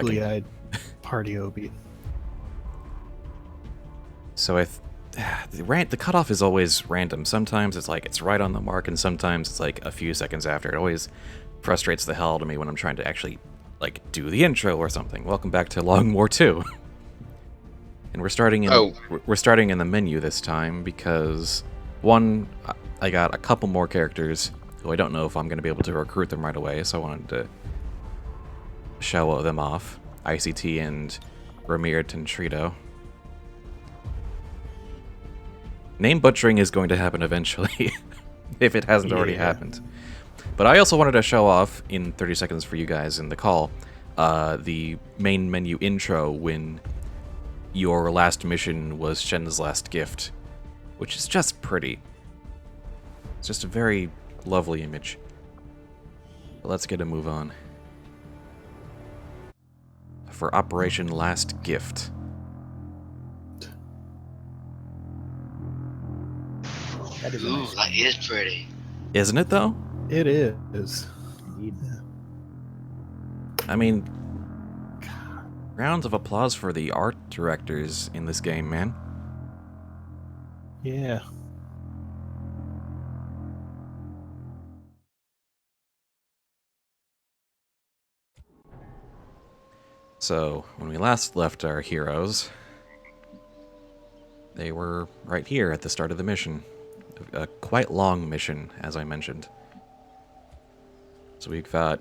Googly-eyed party Obi. So the cutoff is always random. Sometimes it's like it's right on the mark, and sometimes it's like a few seconds after. It always frustrates the hell out of me when I'm trying to actually like do the intro or something. Welcome back to Long War 2. And we're starting in the menu this time because one, I got a couple more characters who I don't know if I'm going to be able to recruit them right away, so I wanted to show them off. ICT and Ramir Tentrito. Name butchering is going to happen eventually, if it hasn't already happened. But I also wanted to show off, in 30 seconds for you guys in the call, the main menu intro when your last mission was Shen's last gift, which is just pretty. It's just a very lovely image. But let's get a move on. For Operation Last Gift. That is Ooh, that is pretty. Isn't it, though? It is. indeed. I mean, rounds of applause for the art directors in this game, man. Yeah. So, when we last left our heroes, they were right here at the start of the mission. A quite long mission, as I mentioned. So we've got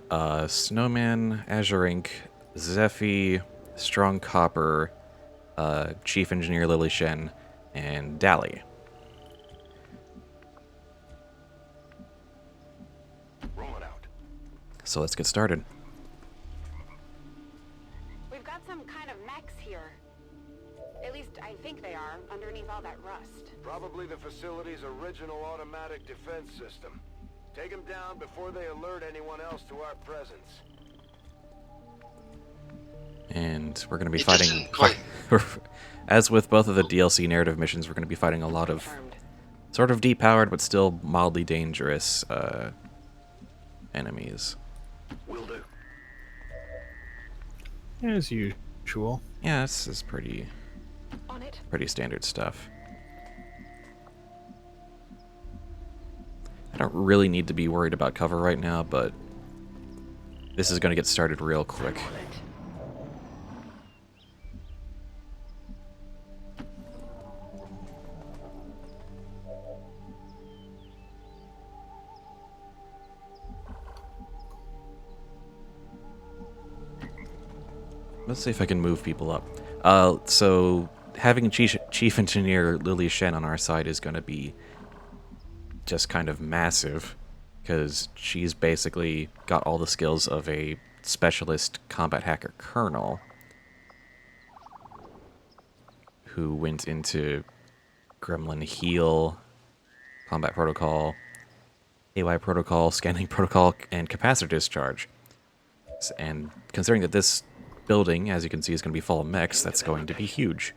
Snowman, Azure Inc., Zephy, Strong Copper, Chief Engineer Lily Shen, and Dally. Roll it out. So let's get started. We've got some kind of mechs here. At least I think they are, underneath all that rust. Probably the facility's original automatic defense system. Take them down before they alert anyone else to our presence. And we're going to be It fighting... doesn't quite- As with both of the DLC narrative missions, we're going to be fighting a lot of Confirmed. sort of depowered but still mildly dangerous enemies. Will do. As usual. Yeah, this is pretty On it. standard stuff. I don't really need to be worried about cover right now, but this is going to get started real quick. On it. Let's see if I can move people up. So having Chief Engineer Lily Shen on our side is going to be just kind of massive, because she's basically got all the skills of a specialist combat hacker colonel who went into Gremlin Heal, Combat Protocol, AY Protocol, Scanning Protocol, and Capacitor Discharge. And considering that this building, as you can see, is going to be full of mechs, that's going to be huge.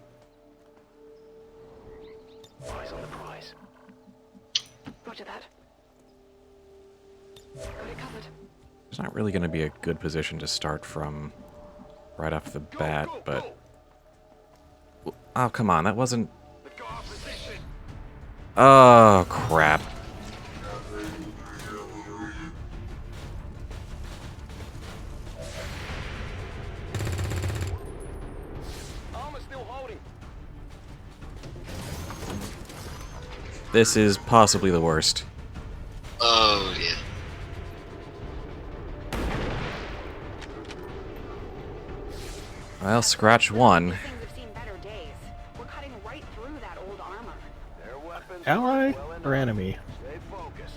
Eyes on the prize. Roger that. Got it covered. There's not really going to be a good position to start from right off the bat, but... Oh, come on, that wasn't... Let's go off position. Oh, crap. Armor still holding. This is possibly the worst. Oh, yeah. Well, scratch one. Things have seen better days. We're cutting right through that old armor. Their weapons Ally well or enough. enemy? Stay focused.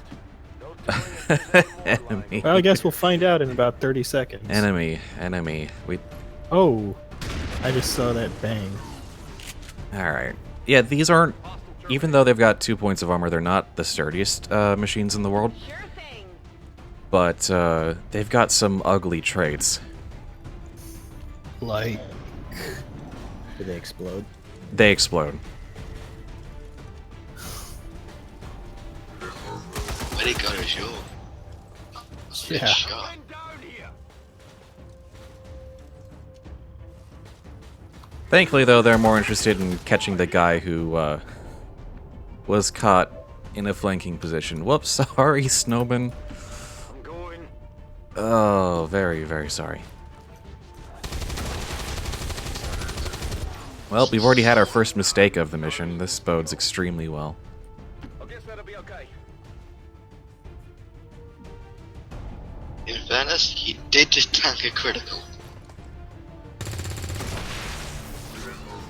Don't tell me if there's any more like Enemy. Well, I guess we'll find out in about 30 seconds. Enemy. We... Oh, I just saw that bang. Alright. Yeah, these aren't... Even though they've got 2 points of armor, they're not the sturdiest machines in the world. Sure thing. But they've got some ugly traits. Like, Do they explode? They explode. Where'd he go to show? yeah. Shot. Men down here. Thankfully, though, they're more interested in catching the guy who was caught in a flanking position. Whoops, sorry, Snowman. I'm going. Oh, very, very sorry. Well, we've already had our first mistake of the mission. This bodes extremely well. I guess that'll be okay. In fairness, he did just tank a critical.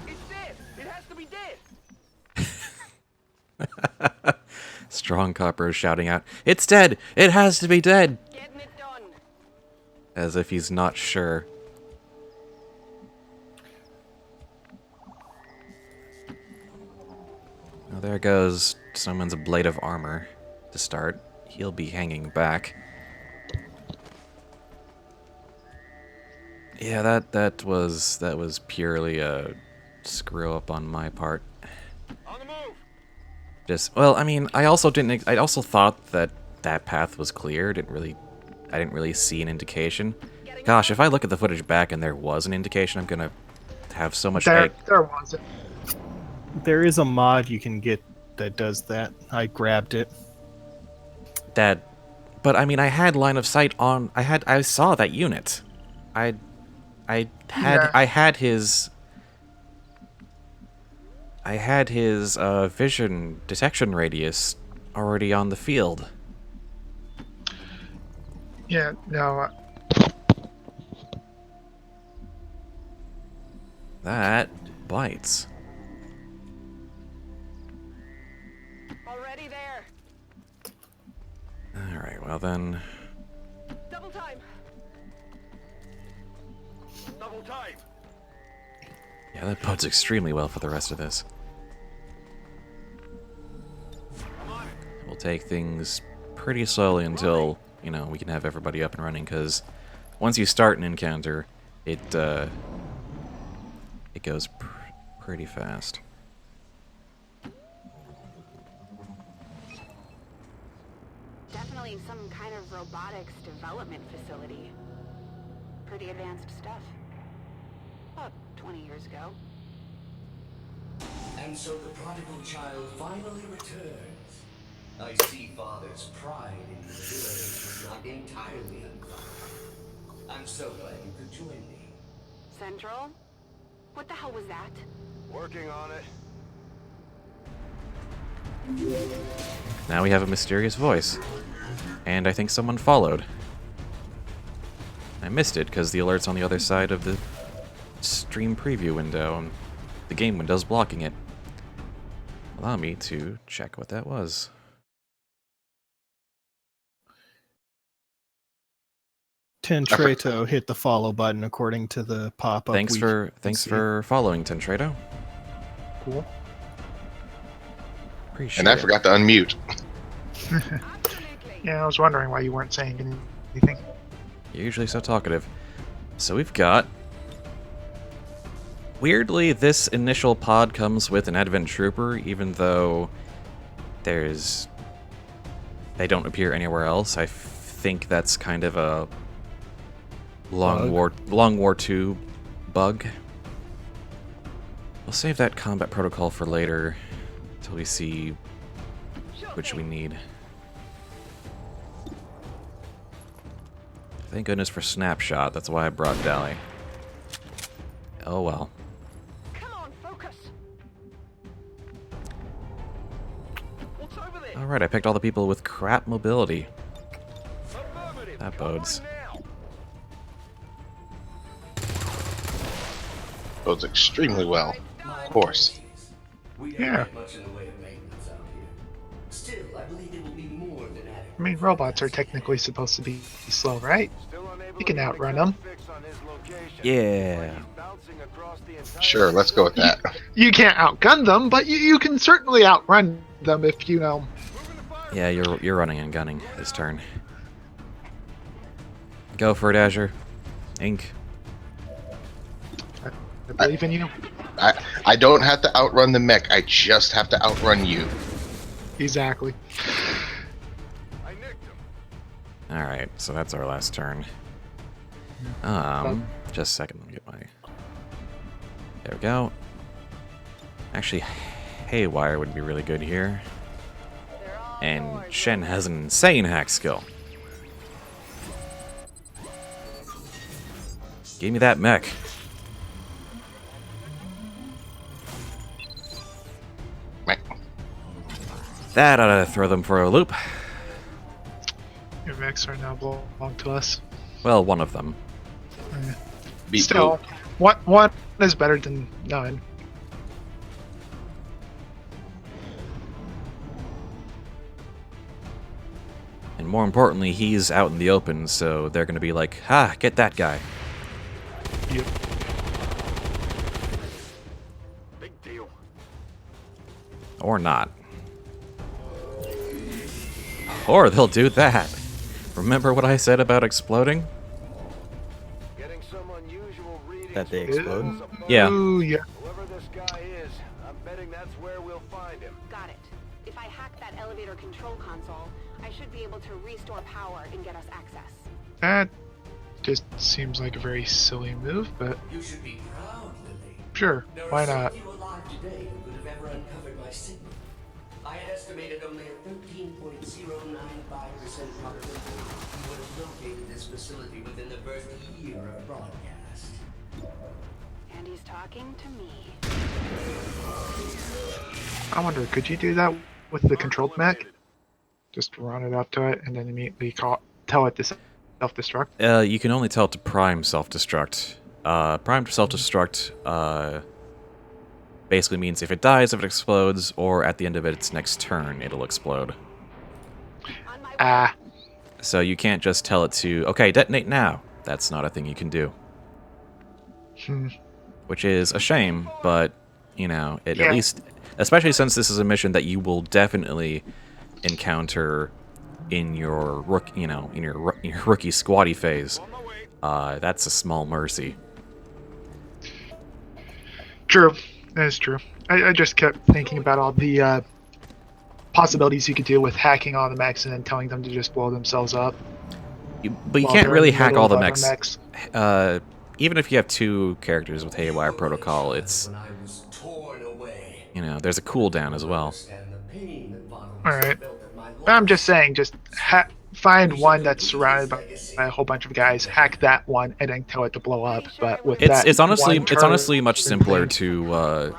It's dead. It has to be dead. Strong Copper is shouting out, "It's dead! It has to be dead!" Getting it done. As if he's not sure. Well, there goes someone's blade of armor to start. He'll be hanging back. Yeah, that was purely a screw up on my part. On the move. Just, well, I mean, I also thought that that path was clear. I didn't really see an indication. Gosh, if I look at the footage back and there was an indication, I'm gonna have so much There wasn't. There is a mod you can get that does that. I grabbed it. But I mean, I had line of sight on. I saw that unit. I had his vision detection radius already on the field. Yeah, no. That bites. Already there. All right, well then. Double time. Double time. Yeah, that bodes extremely well for the rest of this. I'm on it. We'll take things pretty slowly until, you know, we can have everybody up and running, because once you start an encounter, it goes pretty fast. Definitely some kind of robotics development facility. Pretty advanced stuff. About 20 years ago. And so the prodigal child finally returns. I see father's pride in your village was not entirely unfounded. I'm so glad you could join me. Central? What the hell was that? Working on it. Now we have a mysterious voice. And I think someone followed. I missed it because the alert's on the other side of the stream preview window, and the game window's blocking it. Allow me to check what that was. Tentreto hit the follow button according to the pop-up. Thanks for following, Tentreto. Cool. Appreciate And I it. forgot to unmute. Absolutely. Yeah, I was wondering why you weren't saying anything. You're usually so talkative. So we've got... Weirdly, this initial pod comes with an Advent Trooper, even though there's... They don't appear anywhere else. I think that's kind of a Long War II bug. We'll save that combat protocol for later, until we see which we need. Thank goodness for Snapshot, that's why I brought Dally. Oh well. Come on, focus. What's over there? Alright, I picked all the people with crap mobility. Affirmative. That bodes. Covering now. Goes extremely well. Of course. We don't Yeah. get much in the way of maintenance out here. Still, I believe it will be more than adequate. I mean, robots are technically supposed to be slow, right? Still unable You can to get a outrun good 'em. fix on his location. Yeah. He's bouncing across the entire Sure, let's go with that. You can't outgun them, but you can certainly outrun them if you know. Moving the fire. Yeah, you're running and gunning this turn. Go for it, Azure. Ink. I believe in you. I don't have to outrun the mech. I just have to outrun you. Exactly. I nicked him. Alright, so that's our last turn. Just a second, let me get my... There we go. Actually, Haywire would be really good here. And Shen has an insane hack skill. Give me that mech. Mech. That ought to throw them for a loop. Your mechs are now belong to us. Well, one of them. Beat Still, one is better than none. And more importantly, he's out in the open, so they're gonna be like, ha, get that guy. Yep. Big deal. Or not. Or they'll do that. Remember what I said about exploding? Getting some unusual readings That they from explode? walls above. Yeah. Ooh, yeah. Whoever this guy is, I'm betting that's where we'll find him. Got it. If I hack that elevator control console, I should be able to restore power and get us access. That just seems like a very silly move, but You should be proud, Lily. sure, There why are so not? few alive today who could have ever uncovered my signal. I had estimated only a 13.095% probability you would have located this facility within the first year of broadcast. And he's talking to me. I wonder, could you do that with the controlled mech? Just run it up to it and then immediately tell it to self-destruct? You can only tell it to prime self-destruct. Prime self-destruct basically means if it dies, if it explodes, or at the end of its next turn, it'll explode. On my way. Ah, So you can't just tell it to, okay, detonate now. That's not a thing you can do. Which is a shame, but, you know, it Yeah. at least, especially since this is a mission that you will definitely encounter in your in your rookie squatty phase. That's a small mercy. true. That is true. I just kept thinking about all the possibilities you could do with hacking all the mechs and then telling them to just blow themselves up. But you while can't they're really in the hack middle all of the other mechs. Even if you have two characters with Haywire Protocol, it's, When I was torn away. you know, there's a cooldown as well. Understand the pain that Vaughn Alright. felt at my I'm loss. just saying, just find one that's surrounded by a whole bunch of guys, hack that one, and then tell it to blow up. But with that, It's honestly one it's honestly turn much simpler thing- to Brother.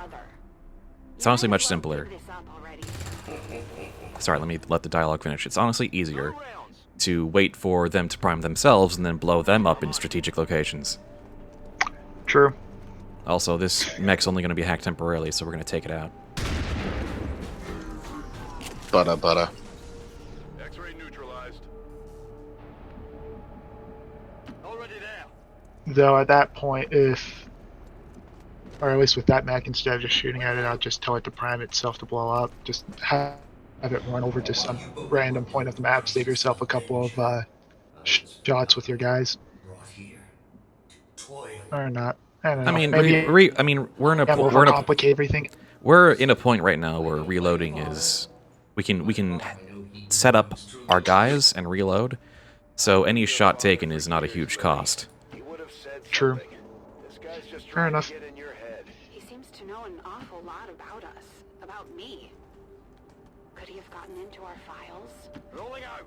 it's honestly You much might as well simpler. give this up already. Sorry, let me let the dialogue finish. It's honestly easier to wait for them to prime themselves and then blow them up in strategic locations. True. Also, this mech's only going to be hacked temporarily, so we're going to take it out. Butter. X-ray neutralized. Already there. Though at that point, or at least with that mech, instead of just shooting at it, I'll just tell it to prime itself to blow up. Just have it run over to some random point of the map, save yourself a couple of shots with your guys, Brought here to toil. or not. I don't know. I mean, maybe we're in a overcomplicate everything. we're in a point right now where reloading is we can set up our guys and reload, so any shot taken is not a huge cost. He would have said True. something. This guy's just Fair trying enough. to get in your head. He seems to know an awful lot about us, about me. Could he have gotten into our files? Rolling out.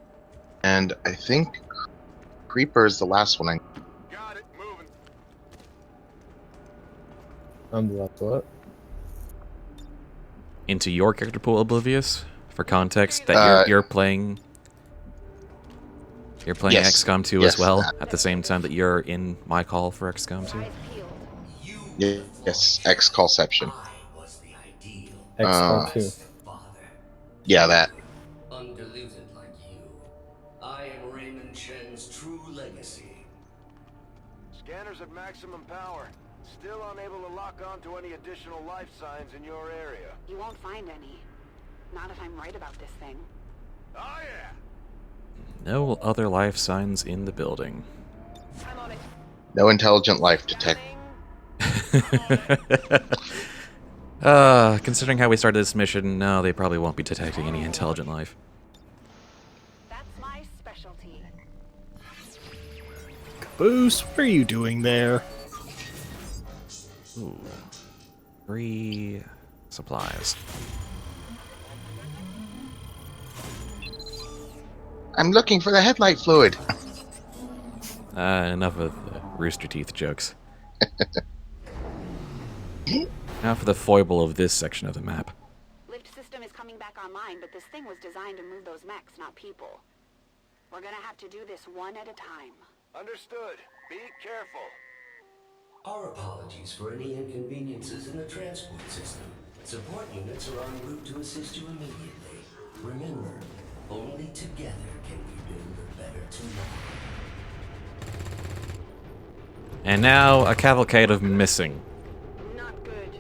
And I think Creeper is the last one I. Got it. Moving. What? Into your character pool, Oblivious, for context, that you're playing. You're playing Yes. XCOM 2 Yes. as well at the same time that you're in my call for XCOM 2. Eyes peeled. You Yes, X-Callception. I was the ideal XCOM 2. father. Yeah, that. Undiluted like you. I am Raymond Chen's true legacy. Scanners at maximum power. Still unable to lock on to any additional life signs in your area. You won't find any. Not if I'm right about this thing. Oh yeah. No other life signs in the building. I'm on it. No intelligent life detect. Considering how we started this mission, no, they probably won't be detecting any intelligent life. That's my specialty. Caboose, what are you doing there? Ooh. 3 supplies. I'm looking for the headlight fluid. Enough of the Rooster Teeth jokes. Now for the foible of this section of the map. Lift system is coming back online, but this thing was designed to move those mechs, not people. We're gonna have to do this one at a time. Understood. Be careful. Our apologies for any inconveniences in the transport system. Support units are en route to assist you immediately. Remember, only together can we build a better tomorrow. And now a cavalcade of missing. Not good.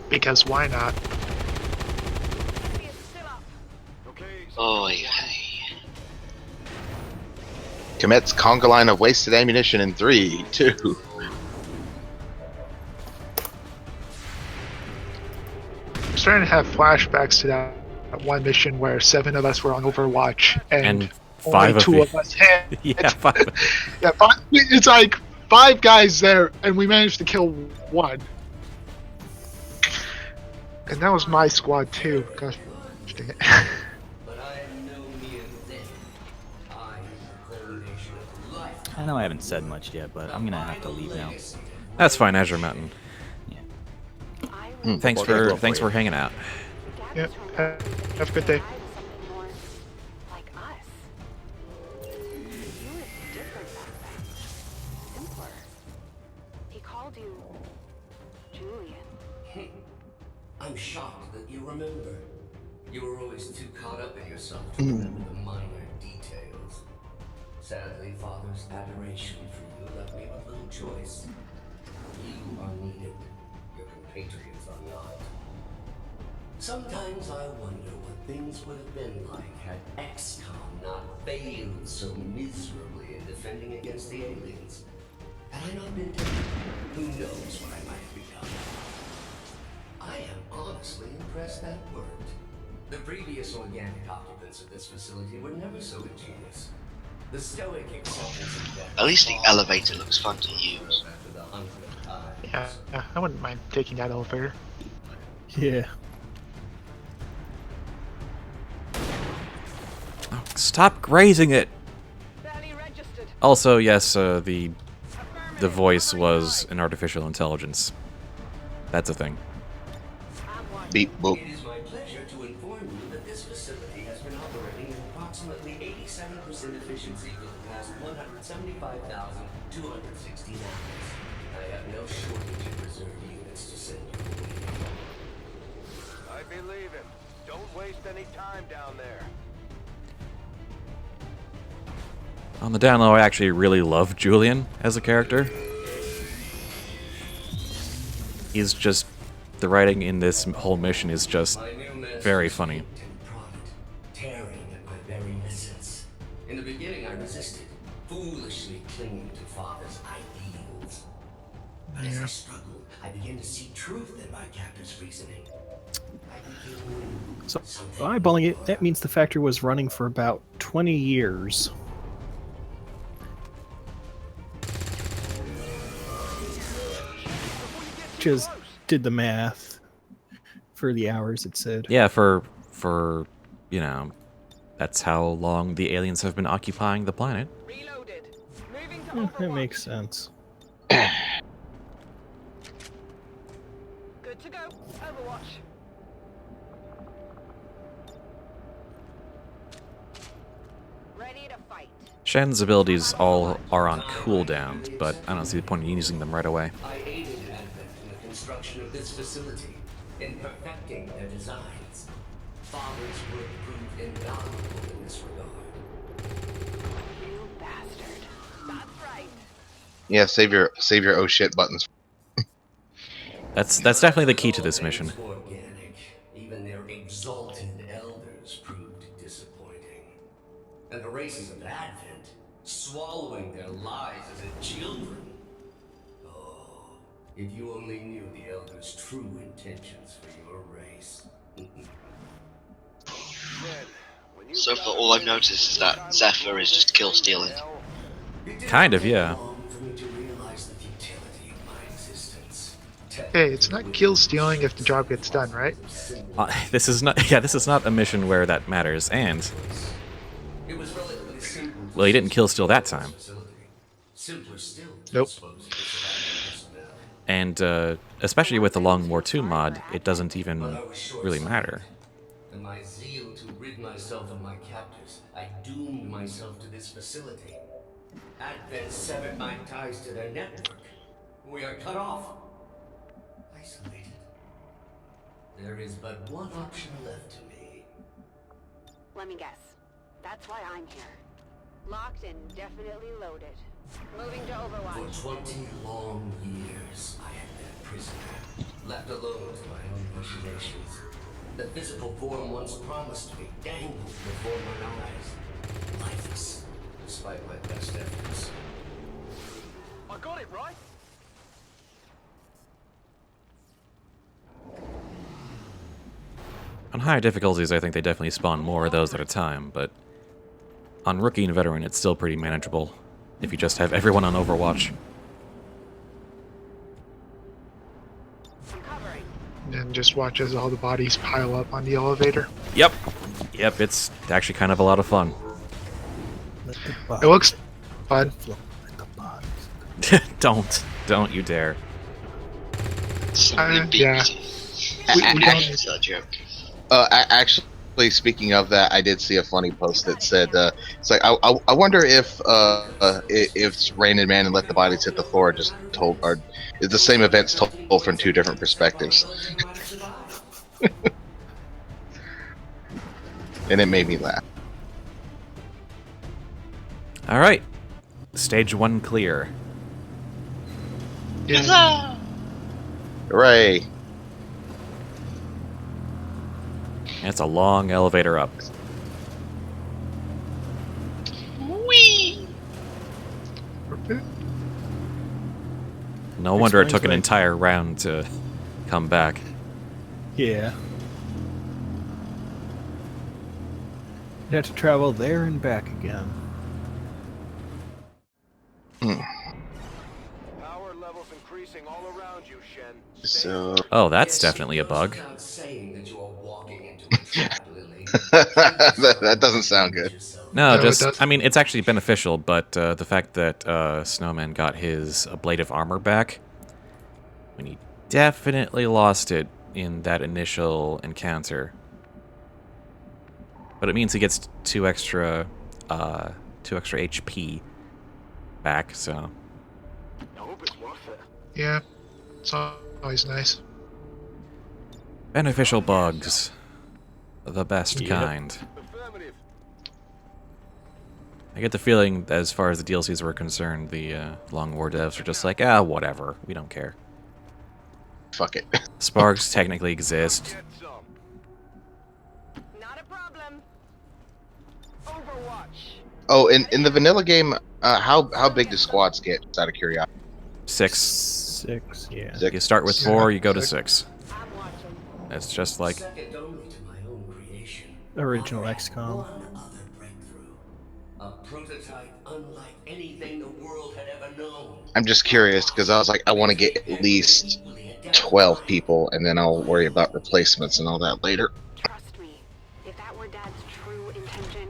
Because why not? Enemy is still up. Okay. Oh, yeah. Commits conga line of wasted ammunition in 3, 2. I'm starting to have flashbacks to that one mission where 7 of us were on Overwatch and And 5 only of 2 you. of us had. Yeah, 5. Yeah, it's like 5 guys there, and we managed to kill 1. And that was my squad too. Gosh dang it. But I am no mere thing. I am the culmination of life. I know I haven't said much yet, but I'm gonna have to leave now. That's fine, Azure Mountain. Iron Thanks for hanging out. Yep. Have a good day. Something more like us. You were different back then. Simpler. He called you Julian. I'm shocked that you remember. You were always too caught up in yourself to remember the minor details. Sadly, Father's adoration for you left me with little choice. You are needed. Your compatriots are not. Sometimes I wonder what things would have been like had XCOM not failed so miserably in defending against the aliens. Had I not been dead, who knows what I might have become. I am honestly impressed that worked. The previous organic occupants of this facility were never so ingenious. The stoic acceptance of death. At least the elevator looks fun to use. After the 100th time. Yeah, I wouldn't mind taking that elevator. Yeah. Oh, stop grazing it! Barely registered. Also, yes, the voice was an artificial intelligence. That's a thing. Beep boop. It is my pleasure to inform you that this facility has been operating at approximately 87% efficiency for the past 175,216 hours. I have no shortage of reserve units to send you away. I believe him. Don't waste any time down there. On the down low, I actually really love Julian as a character. He's just... The writing in this whole mission is just My new master very funny. sneaked and prodded, tearing at my very essence. In the beginning, I resisted, foolishly clinging to Father's ideals. But as I struggled, I began to see truth in my captor's reasoning. I became So, something eyeballing it, more. that means the factory was running for about 20 years. Just did the math for the hours it said. Yeah, for you know, that's how long the aliens have been occupying the planet. Reloaded. Moving to That Overwatch. makes sense. Good to go. Overwatch. Ready to fight. Shen's abilities all are on cooldown, but I don't see the point in using them right away. I aided Advent in the construction of this facility, in perfecting their designs. Father's work proved invaluable in this regard. You bastard. That's right. Yeah, save your oh shit buttons. That's definitely the key to this mission. Organic. Even their exalted elders proved disappointing. And the races of Advent, swallowing their lives as if children. Oh, if you only knew the elders' true intentions for your race. So far, all I've noticed is that Zephyr is just kill stealing. Kind of, yeah. Long for me to realize the futility of my existence. Hey, it's not kill stealing if the job gets done, right? This is not. Yeah, this is not a mission where that matters. And It was relatively simple. well, he didn't kill still that time. Simpler still. Nope. And especially with the Long War 2 mod, it doesn't even really matter. In my zeal to rid myself of my captors, I doomed myself to this facility. Advent severed my ties to their network. We are cut off. Isolated. There is but one option left to me. Let me guess. That's why I'm here. Locked and definitely loaded. Moving to Overwatch. For 20 long years, I have been a prisoner, left alone to my own machinations. The physical form once promised me dangled before my eyes, lifeless, despite my best efforts. I got it right. On higher difficulties, I think they definitely spawn more of those at a time, but on Rookie and Veteran, it's still pretty manageable if you just have everyone on Overwatch. And then just watch as all the bodies pile up on the elevator. Yep. Yep, it's actually kind of a lot of fun. It looks fun. Don't you dare. Yeah. It's a joke. Actually, speaking of that, I did see a funny post that said, "It's like I wonder if Rain and Man and Let the Bodies Hit the Floor just told, or is the same events told from two different perspectives." And it made me laugh. All right, stage 1 clear. Yeah. Hooray! It's a long elevator up. No wonder it took an entire round to come back. Yeah. You have to travel there and back again. Power levels increasing all around you, Shen. So Oh, that's definitely a bug. Without saying that you are walking into a trap, Lily. that doesn't sound good. No, No, it just, doesn't. I mean, it's actually beneficial, but the fact that Snowman got his ablative armor back, when he definitely lost it in that initial encounter. But it means he gets 2 extra HP back, so. I hope it's worth it. Yeah. It's always nice. Beneficial bugs. The best Yep. kind. Affirmative. I get the feeling, as far as the DLCs were concerned, the Long War devs are just like, whatever, we don't care. Fuck it. Sparks technically exist. Get some. Not a problem. Overwatch. Oh, in the vanilla game, how big do squads get? Just out of curiosity. 6. 6, yeah. You start with 4, you go to 6. I'm watching. It's just like, Second only to my own creation. Original I have XCOM. One other breakthrough. A prototype unlike anything the world had ever known. I'm just curious because I was like, I want to get at least 12 people, and then I'll worry about replacements and all that later. Trust me, if that were Dad's true intention,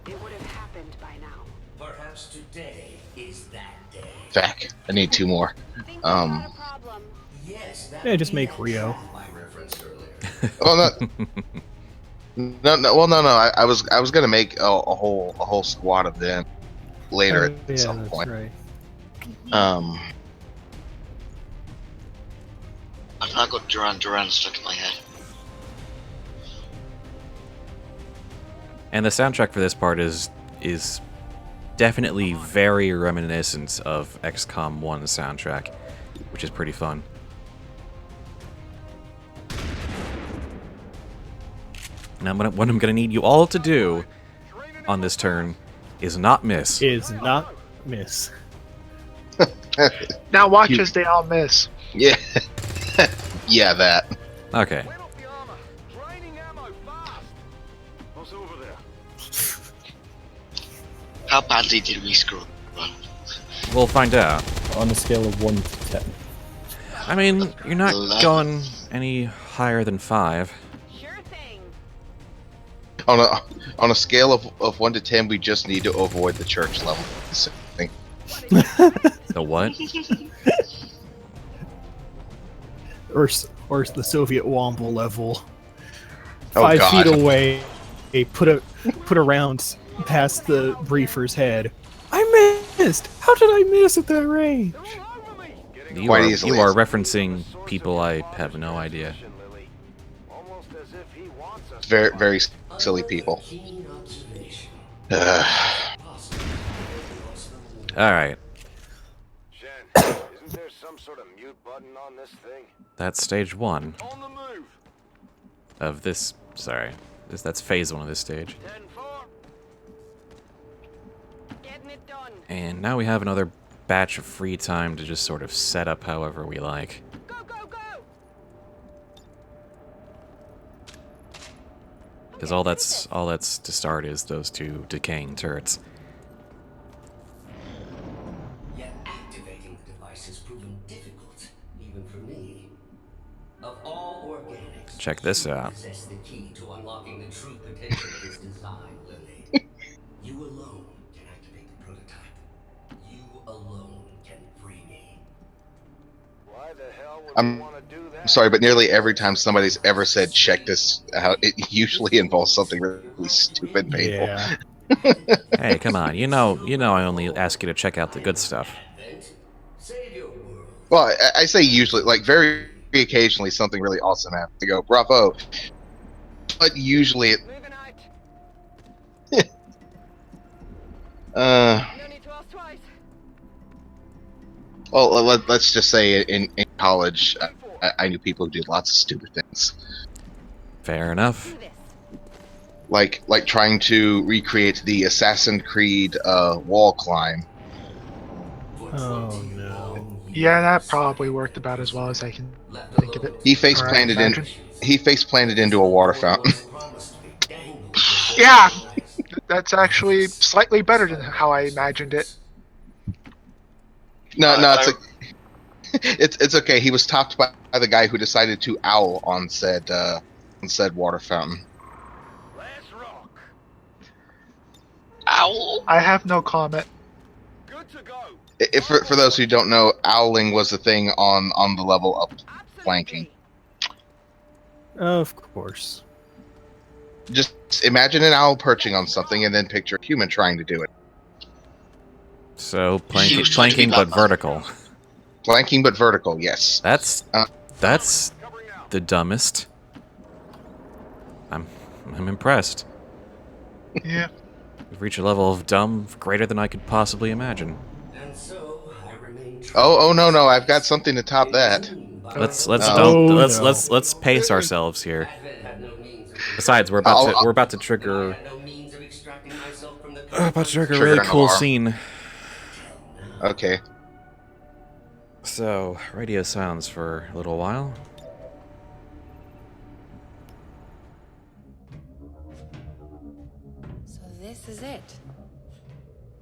it would have happened by now. Perhaps today is that day. Fuck, I need 2 more. Think not a problem. Yes, that Yeah, just make Rio. I referenced earlier. Oh no, no. I was gonna make a whole squad of them later Oh, at yeah, some that's point. right. I've got Duran stuck in my head. and the soundtrack for this part is definitely very reminiscent of XCOM 1's soundtrack, which is pretty fun. Now, what I'm gonna need you all to do on this turn is not miss. Is not miss. Now watch as they all miss. Yeah, yeah, that. Okay. Wait up the armor. Draining ammo fast. What's over there? How badly did we screw up? We'll find out. On a scale of 1 to 10. I mean, you're not going any higher than 5. Sure thing. On a scale of 1 to 10, we just need to avoid the church level. Thing. The what? Or the Soviet Womble level. Oh, 5 God. feet away, put a round past the briefer's head. I missed! How did I miss at that range? You Quite are, easily. you are referencing people I have no idea. Almost as if he wants us. Very, very silly people. Keen observation. Possibly. Alright, Shen, isn't there some sort of mute button on this thing? that's stage 1 On the move. of this. Sorry. That's phase 1 of this stage. 10-4. Getting it done. And now we have another batch of free time to just sort of set up however we like. Go, go, go! Because all that's to start is those 2 decaying turrets. Yet activating the device has proven difficult, even for me. Of all organics, Check this you out. possess the key to unlocking the true potential of this design, Lily. You alone can activate the prototype. You alone can free me. Why the hell would I'm we want to do that? I'm sorry, but nearly every time somebody's ever said check this out, it usually involves something really stupid and painful. Yeah. Hey, come on. You know I only ask you to check out the good stuff. Advent, save your world. Well, I say usually, like very occasionally something really awesome happens. I go, bravo. But usually it, Moving out. No need to ask twice. well, let's just say in college, I knew people who did lots of stupid things. Fair enough. Do this. Like trying to recreate the Assassin's Creed wall climb. Oh no. Yeah, that probably worked about as well as I can think of it. He face Or I planted imagine. into a water fountain. Yeah, that's actually slightly better than how I imagined it. No, it's okay. He was topped by the guy who decided to owl on said water fountain. Let's rock. Owl. I have no comment. Good to go. If for those who don't know, owling was the thing on the level up flanking. Of course. Just imagine an owl perching on something, and then picture a human trying to do it. So planking but vertical. Flanking but vertical, yes. That's the dumbest. I'm impressed. Yeah. We've reached a level of dumb greater than I could possibly imagine. And so I remain Oh no! I've got something to top that. Let's pace ourselves here. Besides, we're about to trigger a really cool scene. Okay. So, radio silence for a little while. So this is it.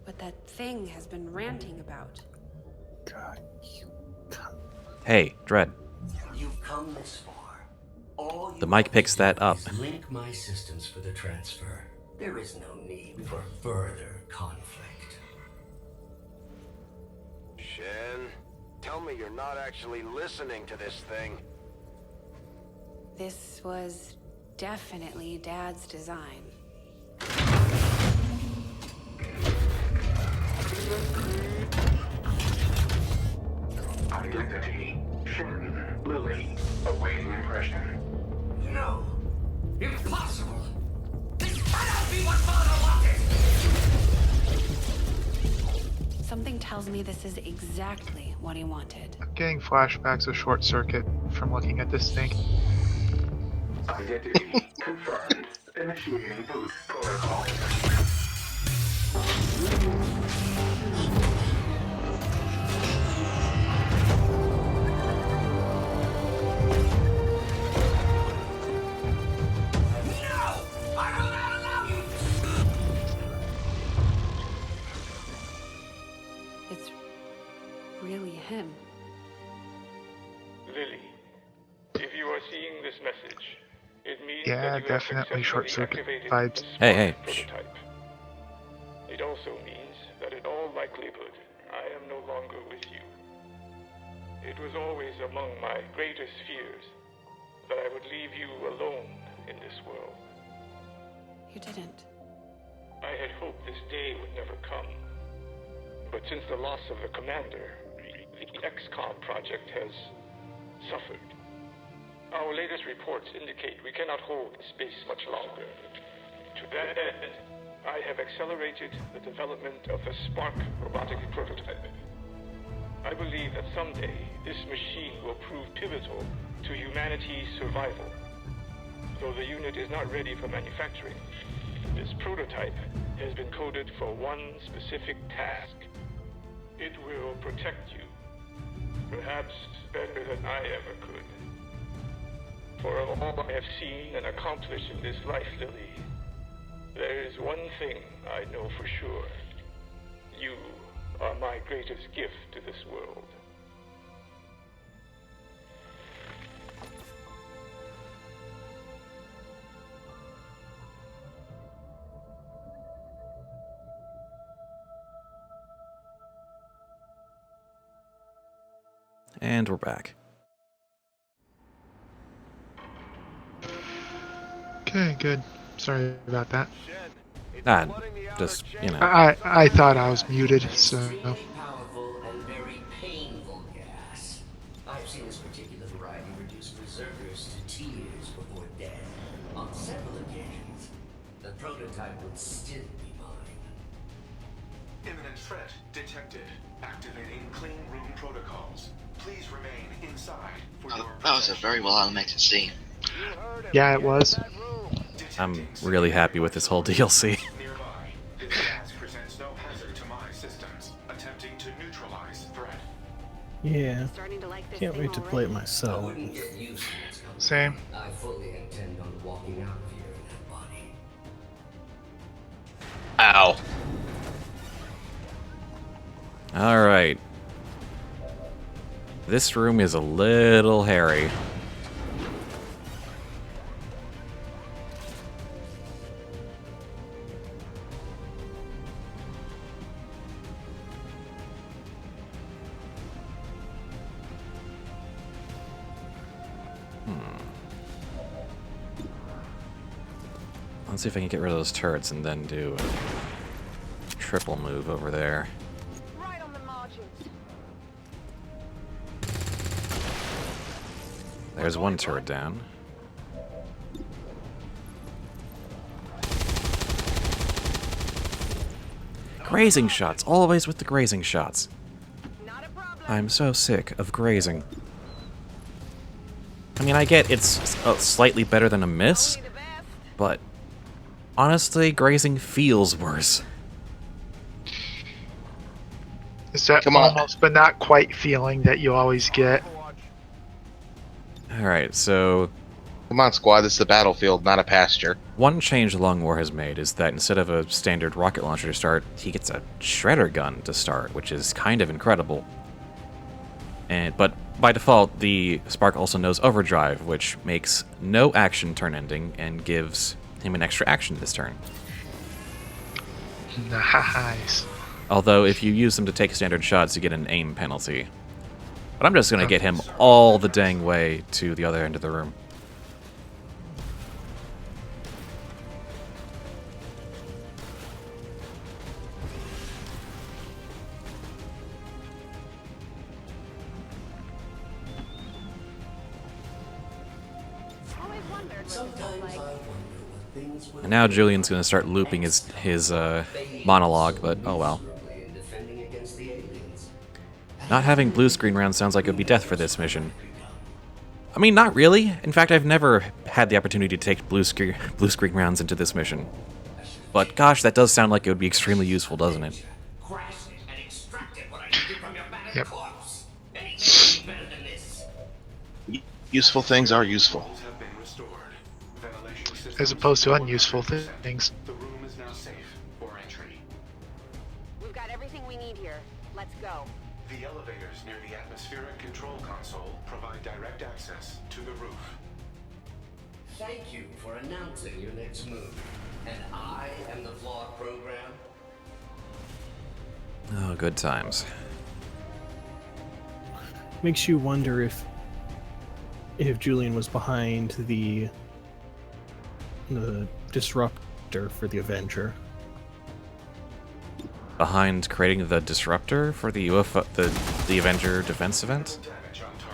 What that thing has been ranting about. God, you cunt. Hey, Dread. You've come this far. All The mic picks that up. is link my systems for the transfer. There is no need for further conflict. Shen, tell me you're not actually listening to this thing. This was definitely Dad's design. Identity, Shen, Lily, awaiting impression. No! Impossible! This cannot be what Father wanted! Something tells me this is exactly what he wanted. I'm getting flashbacks of Short Circuit from looking at this thing. Identity confirmed. Initiating boost protocol. It's really him. Lily, if you are seeing this message, it means Yeah, that you have definitely successfully short-circuit activated vibes. the Hey, Spark prototype. It also means that in all likelihood, I am no longer with you. It was always among my greatest fears that I would leave you alone in this world. You didn't. I had hoped this day would never come. But since the loss of the commander, the XCOM project has suffered. Our latest reports indicate we cannot hold space much longer. To that end, I have accelerated the development of the Spark robotic prototype. I believe that someday this machine will prove pivotal to humanity's survival. Though the unit is not ready for manufacturing, this prototype has been coded for one specific task. It will protect you, perhaps better than I ever could. For of all I have seen and accomplished in this life, Lily, there is one thing I know for sure. You are my greatest gift to this world. And we're back. Okay, good. Sorry about that. Ah, just, you know. I thought I was muted, so. Extremely powerful and very painful gas. I've seen this particular variety reduce berserkers to tears before death. On several occasions, the prototype would still be mine. Imminent threat detected. Activating clean room protocols. Please remain inside for your That was a very well animated scene. Yeah, it was. I'm really happy with this whole DLC. Nearby. This gas presents no hazard to my systems. Attempting to neutralize threat. Yeah. Starting to like this Can't thing wait to play it already. I myself. wouldn't get used to its company. Same. I fully intend on walking out of here in that body. Ow. Alright. This room is a little hairy. Let's see if I can get rid of those turrets and then do a triple move over there. Right on the margins. There's one turret down. Grazing shots! Always with the grazing shots. Not a problem. I'm so sick of grazing. I mean, I get it's slightly better than a miss, Only the best. but honestly, grazing feels worse. It's that Come on. almost but not quite feeling that you always get. Alright, so Come on, squad. This is the battlefield, not a pasture. one change Long War has made is that instead of a standard rocket launcher to start, he gets a shredder gun to start, which is kind of incredible. But by default, the Spark also knows Overdrive, which makes no action turn ending and gives him an extra action this turn. Nice. Although if you use them to take standard shots, you get an aim penalty. But I'm just going to get him all the dang way to the other end of the room. Always wondered what this Sometimes was I like. wonder what things would And now Julian's going to start looping his monologue, but oh well. in defending against the aliens. Not having blue screen rounds sounds like it would be death for this mission. I mean, not really. In fact, I've never had the opportunity to take blue screen rounds into this mission. But gosh, that does sound like it would be extremely useful, doesn't it? Crashed it and extracted what I needed from your battered Yep. corpse. Anything better than this? Useful things are useful. Have been restored. Ventilation systems As opposed to are unuseful 100%. things. The room is now safe for entry. We've got everything we need here. Let's go. The elevators near the atmospheric control console provide direct access to the roof. Thank you for announcing your next move. And I am the flawed program. Oh, good times. Makes you wonder if Julian was behind the disruptor for the Avenger. Behind creating the disruptor for the UFO, the Avenger defense event?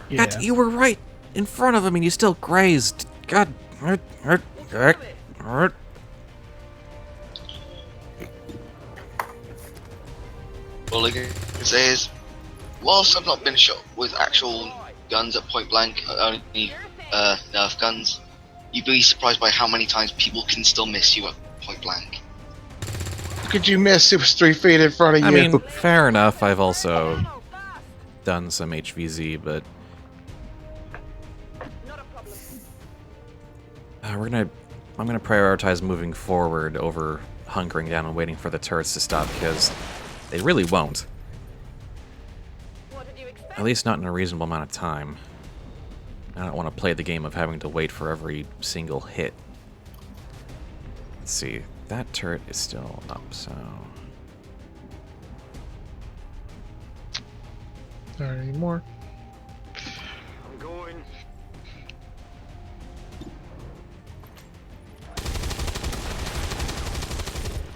Yeah. God, you were right in front of him and you still grazed. God. Hurt. All I can say is, whilst I've not been shot with actual guns at point blank, only Nerf guns, you'd be surprised by how many times people can still miss you at point blank. How could you miss? It was 3 feet in front of you. I mean, fair enough. I've also done some HVZ, but I'm gonna prioritize moving forward over hunkering down and waiting for the turrets to stop, because they really won't. At least not in a reasonable amount of time. I don't want to play the game of having to wait for every single hit. Let's see. That turret is still up, so... Not anymore. I'm going.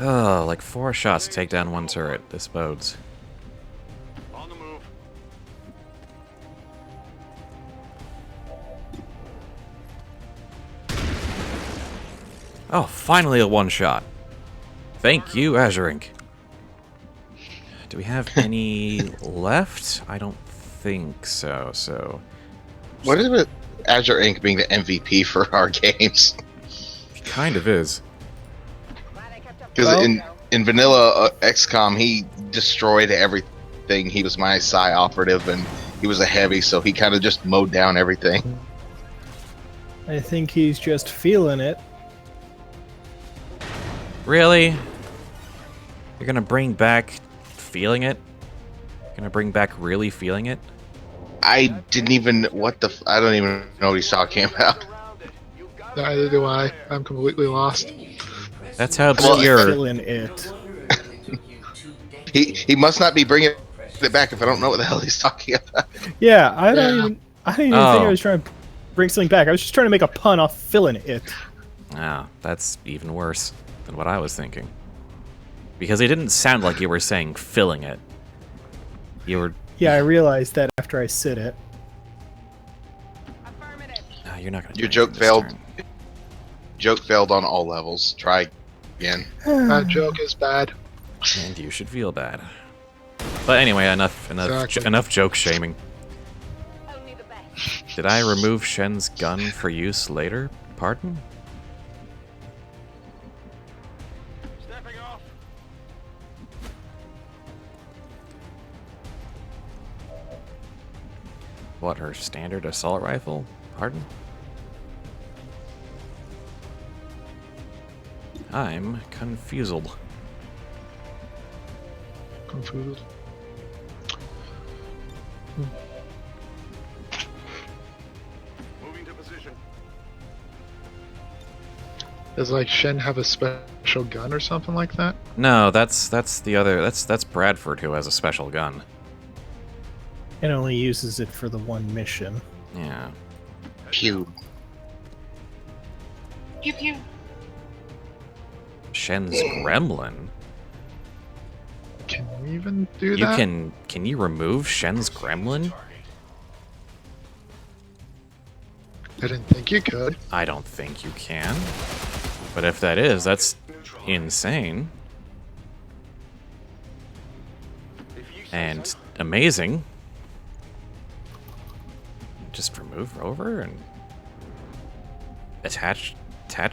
Oh, like 4 shots to take down 1 turret. This bodes. On the move. Oh, finally a 1 shot. Thank you, Azure Inc. Do we have any left? I don't think so, What is it with Azure Inc. being the MVP for our games? It kind of is. Because in vanilla XCOM, he destroyed everything. He was my psi operative, and he was a heavy, so he kind of just mowed down everything. I think he's just feeling it. Really? You're gonna bring back feeling it? You're gonna bring back really feeling it? I didn't even... I don't even know what he's talking about. Neither do I. I'm completely lost. That's how obscure... Feeling it. He must not be bringing it back if I don't know what the hell he's talking about. Yeah, I didn't even think I Oh. was trying to bring something back. I was just trying to make a pun off feeling it. Ah, that's even worse than what I was thinking. Because it didn't sound like you were saying filling it. You were... Yeah, I realized that after I said it. No, you're not gonna do Your anything joke this failed. turn. Joke failed on all levels. Try again. That joke is bad. And you should feel bad. But anyway, enough Exactly. joke shaming. Did I remove Shen's gun for use later? Pardon? Stepping off. What, her standard assault rifle? Pardon? I'm confused. Confused. Moving to position. Does like Shen have a special gun or something like that? No, that's the other. That's Bradford who has a special gun. And only uses it for the one mission. Yeah. Pew. Pew pew. Shen's gremlin. Can we even do You that? can you remove Shen's gremlin? I didn't think you could. I don't think you can. But if that is, that's insane. And amazing. Just remove Rover and attach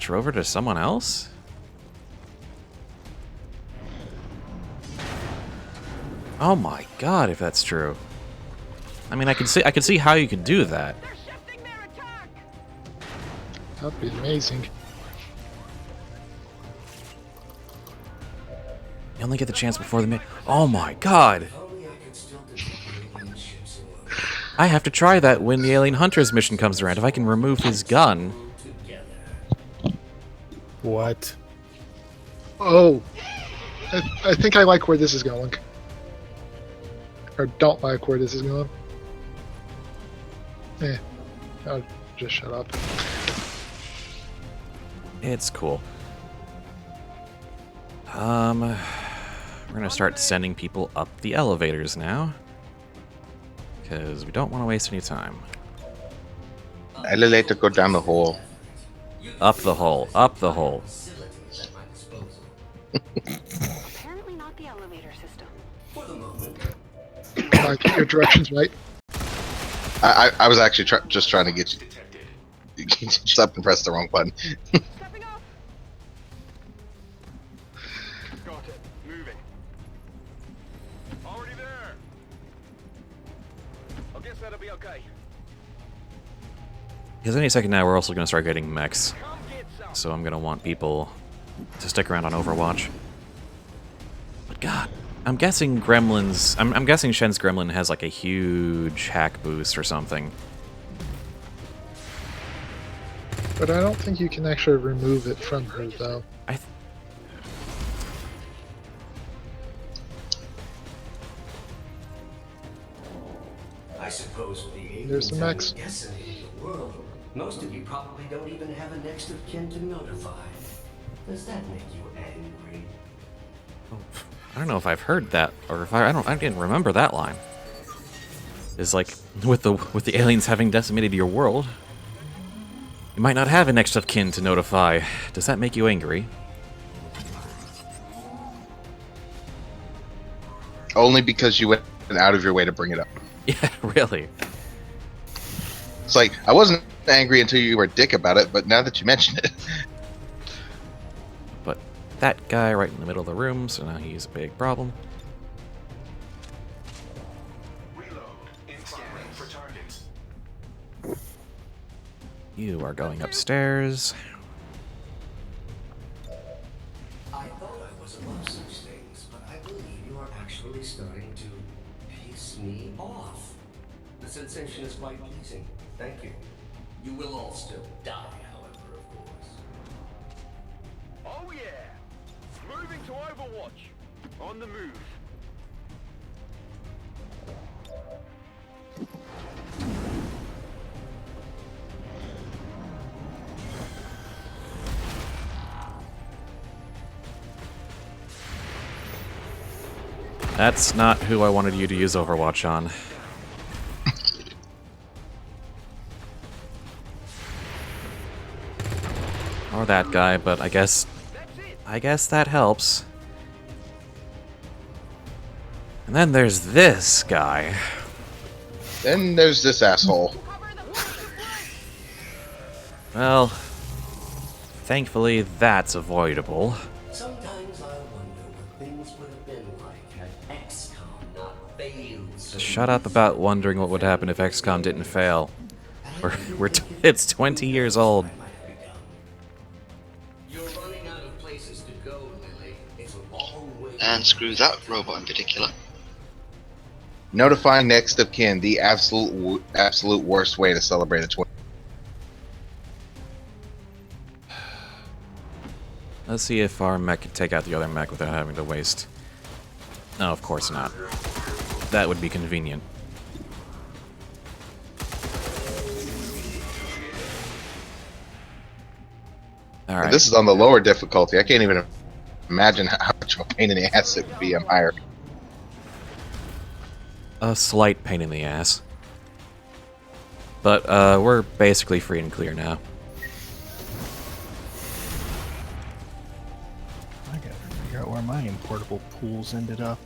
Rover to someone else? Oh my god, if that's true. I mean, I can see how you could do that. That'd be amazing. You only get the chance before the mid. Oh my god! If only I could still deliberately I have to try that when the Alien Hunters mission comes around. If I can remove his gun. What? Oh, I think I like where this is going. Or don't like where this is going. I'll just shut up. It's cool. We're gonna start sending people up the elevators now. Because we don't want to waste any time. Elevator go down the hole. Up the hole, up the hole. Apparently not the elevator system. Get your directions right. I was actually just trying to get you. Shut up and press the wrong button. Stepping off. Got it. Moving. Already there. I guess that'll be okay. Because any second now, we're also going to start getting mechs. Come get some. So I'm going to want people to stick around on Overwatch. But God, I'm guessing Gremlins... I'm guessing Shen's Gremlin has like a huge hack boost or something. But I don't think you can actually remove it from her, though. I suppose the There's the aliens max. haven't decimated the world. Most of you probably don't even have a next of kin to notify. Does that make you angry? I don't know if I've heard that, or if I didn't remember that line. Is like with the aliens having decimated your world, you might not have a next of kin to notify. Does that make you angry? Only because you went out of your way to bring it up. Yeah, really. It's like, I wasn't angry until you were a dick about it, but now that you mention it. But that guy right in the middle of the room, so now he's a big problem. You are going upstairs. I thought I was above such things, but I believe you are actually starting to piss me off. The sensation is quite pleasing. Thank you. You will all still die, however, of course. Oh yeah! Moving to Overwatch. On the move. That's not who I wanted you to use Overwatch on. Or that guy, but I guess that helps. And then there's this guy. Then there's this asshole. Well, thankfully that's avoidable. Sometimes I wonder what things would have been like had XCOM not failed. So Shut up about wondering what would happen if XCOM didn't fail. It's 20 years old. You're running out of places to go, Lily. It's a long way. And screw that robot in particular. Notifying next of kin, the absolute worst way to celebrate a 20. Let's see if our mech can take out the other mech without having to waste... No, of course not. That would be convenient. Alright. This is on the lower difficulty. I can't even imagine how much of a pain in the ass it would be on higher. A slight pain in the ass. But, we're basically free and clear now. I gotta figure out where my importable pools ended up.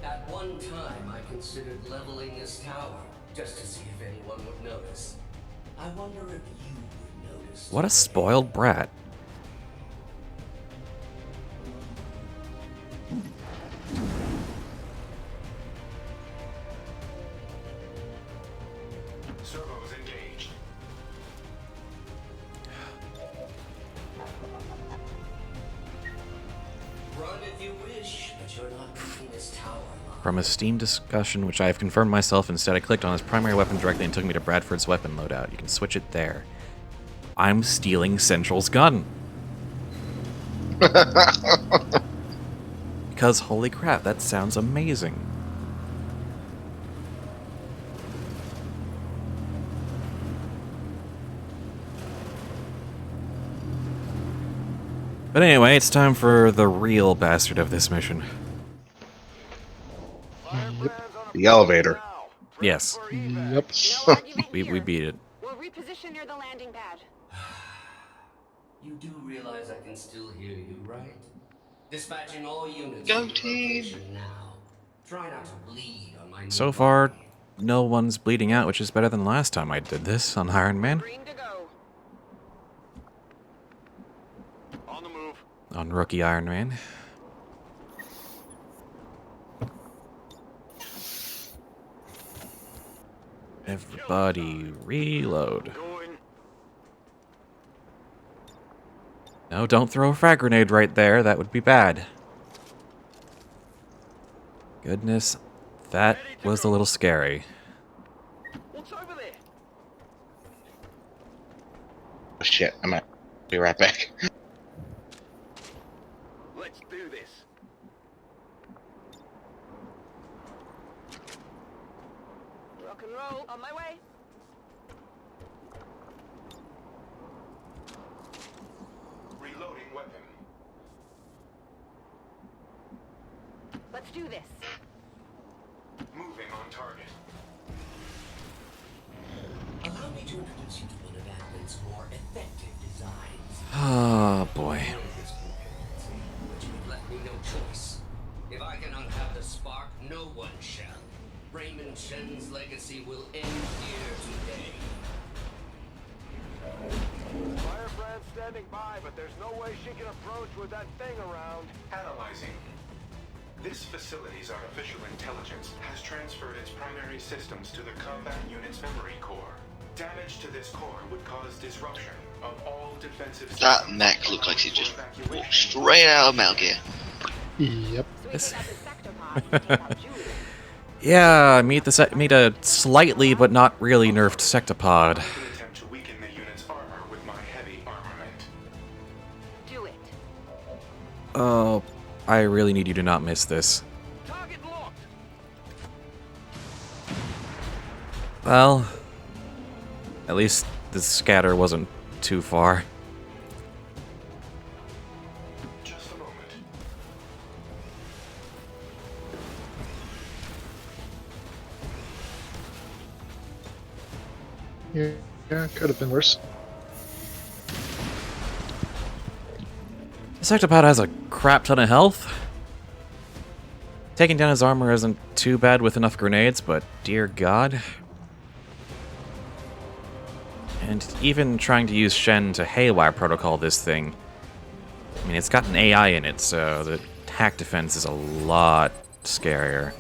At one time, I considered leveling this tower just to see if anyone would notice. I wonder if you would notice. What a spoiled brat. Servos engaged. Run if you wish, but you're not leaving this tower alive. From a Steam discussion, which I have confirmed myself, instead I clicked on his primary weapon directly and took me to Bradford's weapon loadout. You can switch it there. I'm stealing Central's gun. Because holy crap, that sounds amazing. But anyway, it's time for the real bastard of this mission. The elevator. Yes. Yep. We beat it. We'll reposition near the landing pad. You do realize I can still hear you, right? Dispatching all units Go to team. location now. Try not to bleed on my So new far, body. no one's bleeding out, which is better than last time I did this on Ironman. Green to go. On the move. On Rookie Ironman. Everybody reload. Going. No, don't throw a frag grenade right there. That would be bad. Goodness, that was a little scary. What's over there? Oh, shit, I'm at. Be right back. Let's do this. Rock and roll. On my way. Reloading weapon. Let's do this. Moving on target. Allow me to introduce you to one of Advent's more effective designs. Oh boy. But you've left me no choice. If I can unwrap the spark, no one shall. Raymond Shen's legacy will end here today. Firebrand standing by, but there's no way she can approach with that thing around. Analyzing. This facility's artificial intelligence has transferred its primary systems to the combat unit's memory core. Damage to this core would cause disruption of all defensive That systems mech looked like it just evacuation. walked straight out of Metal Gear. Yep. So we This- take out the sector pod and take out Julie. Yeah, meet a slightly but not really nerfed sectopod. I can attempt to weaken the unit's armor with my heavy armament. Do it. Oh, I really need you to not miss this. Target locked. Well, at least the scatter wasn't too far. Just a moment. Yeah, could have been worse. The sectopod has a crap ton of health. Taking down his armor isn't too bad with enough grenades, but dear god. And even trying to use Shen to haywire protocol this thing. I mean, it's got an AI in it, so the attack defense is a lot scarier.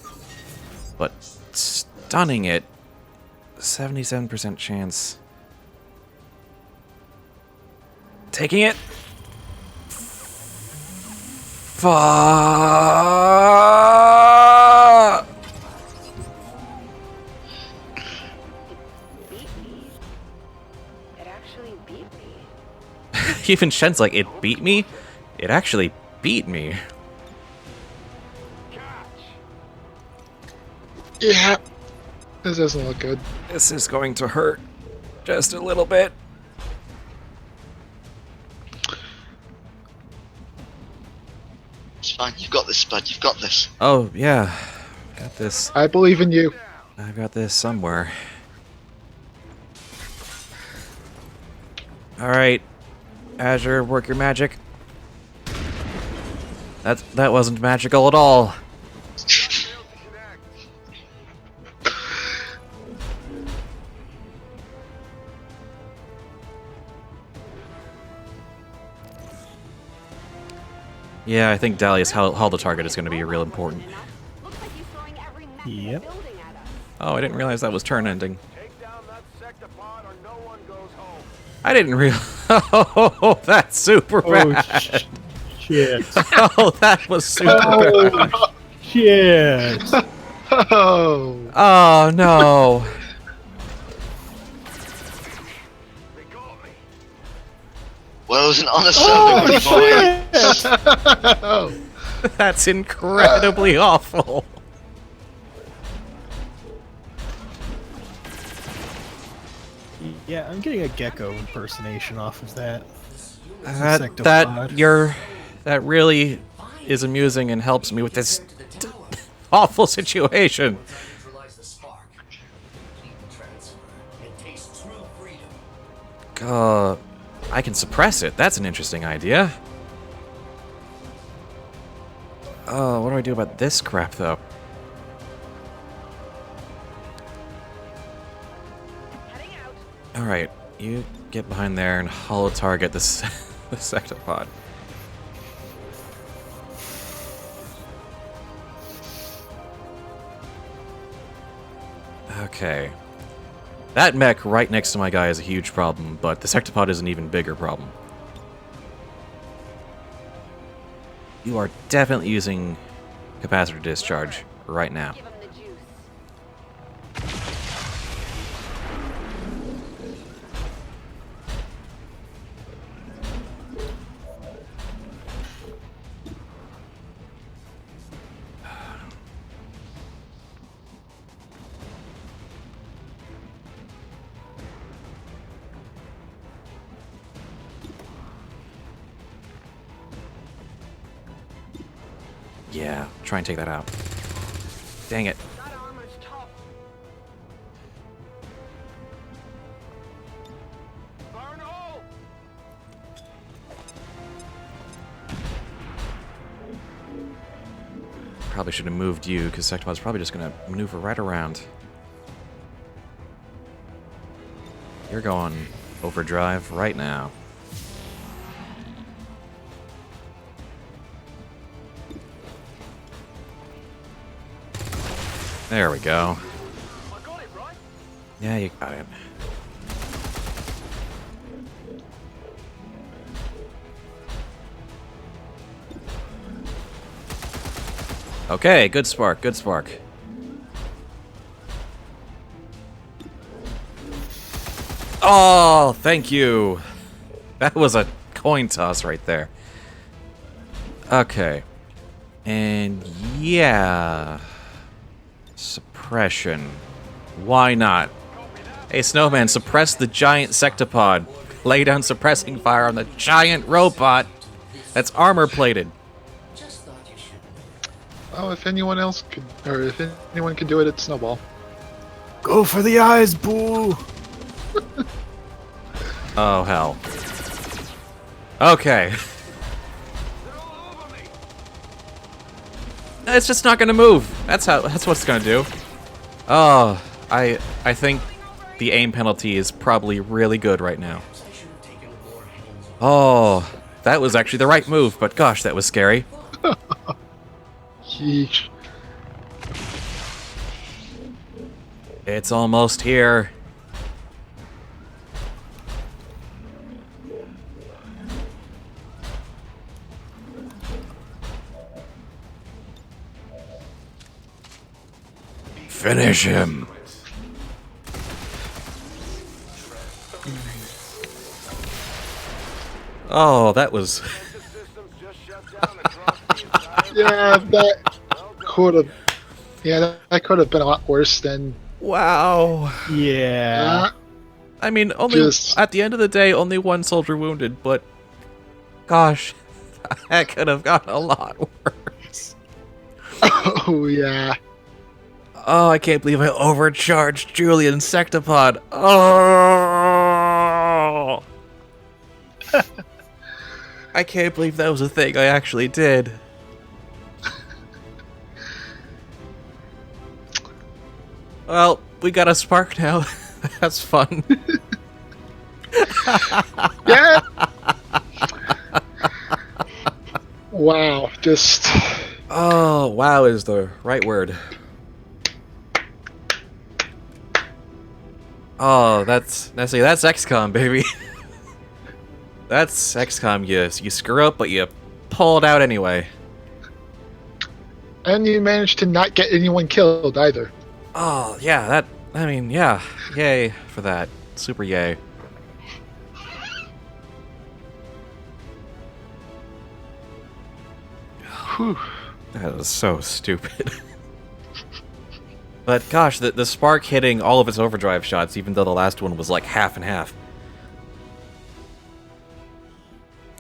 But stunning it, 77% chance. Taking it. Fuck! Beat me. It actually beat me. Even Shen's like, it beat me? It actually beat me. Yeah. This doesn't look good. This is going to hurt just a little bit. It's fine. You've got this, Spud. You've got this. Oh, yeah. Got this. I believe in you. I've got this somewhere. Alright. Azure, work your magic. That wasn't magical at all. Yeah, I think Dahlia's how the target is going to be real important. Looks like he's throwing every mech in the Yep. building at us. Oh, I didn't realize that was turn ending. Take down that sector pod or no one goes home. I didn't realize. Oh, that's super Oh, bad. shit. Oh, that was super bad. Shit. Oh! Oh no! Well, it was an honest serving, Oh! That's incredibly awful. Yeah, I'm getting a gecko impersonation off of that. That really is amusing and helps me with this awful situation. Neutralize the spark. Complete the transfer and taste true freedom. I can suppress it. That's an interesting idea. What do I do about this crap, though? Alright, you get behind there and hollow target this the sectopod. Okay. That mech right next to my guy is a huge problem, but the sectopod is an even bigger problem. You are definitely using capacitor discharge right now. Give him the juice. Yeah, try and take that out. Dang it. That armor's tough. Fire in the hole! Probably should have moved you, because Sectopod's probably just going to maneuver right around. You're going overdrive right now. There we go. I got it, right? Yeah, you got it. Okay, good spark, good spark. Oh, thank you. That was a coin toss right there. Okay. And yeah. Suppression. Why not? Hey, Snowman, suppress the giant sectopod. Lay down suppressing fire on the giant robot that's armor-plated. Just thought you should. Oh, if anyone else could, or if anyone could do it, it's Snowball. Go for the eyes, boo! Oh, hell. Okay. It's just not gonna move. That's what it's gonna do. Oh, I think the aim penalty is probably really good right now. Oh, that was actually the right move, but gosh, that was scary. Yeesh. It's almost here. Finish him. Oh, that was... Yeah, that could have. Yeah, that could have been a lot worse than. Wow. Yeah. I mean, Just- at the end of the day, only one soldier wounded, but gosh, that could have gotten a lot worse. Oh yeah. Oh, I can't believe I overcharged Julian's sectopod. Oh! I can't believe that was a thing I actually did. Well, we got a spark now. That's fun. Yeah. Wow. Just. Oh, wow is the right word. Oh, that's XCOM, baby. That's XCOM. You screw up, but you pull it out anyway. And you managed to not get anyone killed either. Oh, yeah, yeah. Yay for that. Super yay. Whew. That was so stupid. But gosh, the spark hitting all of its overdrive shots, even though the last one was like half and half.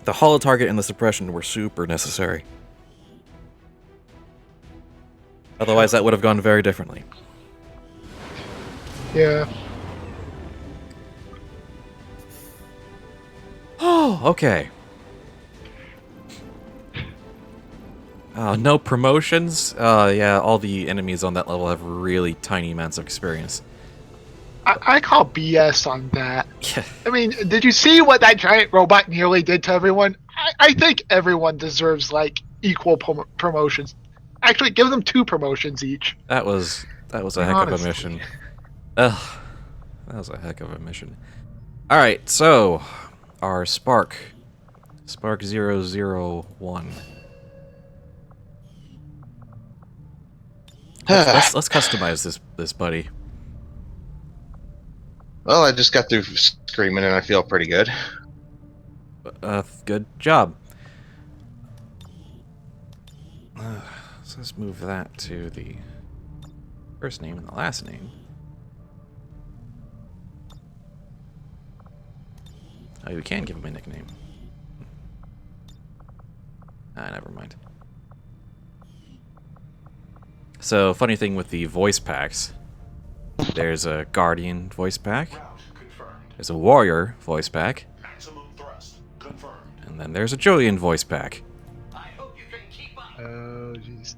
The hollow target and the suppression were super necessary. Otherwise, that would have gone very differently. Yeah. Oh, okay. No promotions? Yeah, all the enemies on that level have really tiny amounts of experience. I call BS on that. Yeah. I mean, did you see what that giant robot nearly did to everyone? I think everyone deserves, like, equal promotions. Actually, give them 2 promotions each. That was a heck of a mission. Ugh. That was a heck of a mission. Alright, so our Spark 001. Let's customize this buddy. Well, I just got through screaming and I feel pretty good. Good job. So let's move that to the first name and the last name. Oh, we can give him a nickname. Never mind. So, funny thing with the voice packs. There's a Guardian voice pack. There's a Warrior voice pack. And then there's a Julian voice pack. Oh, jeez.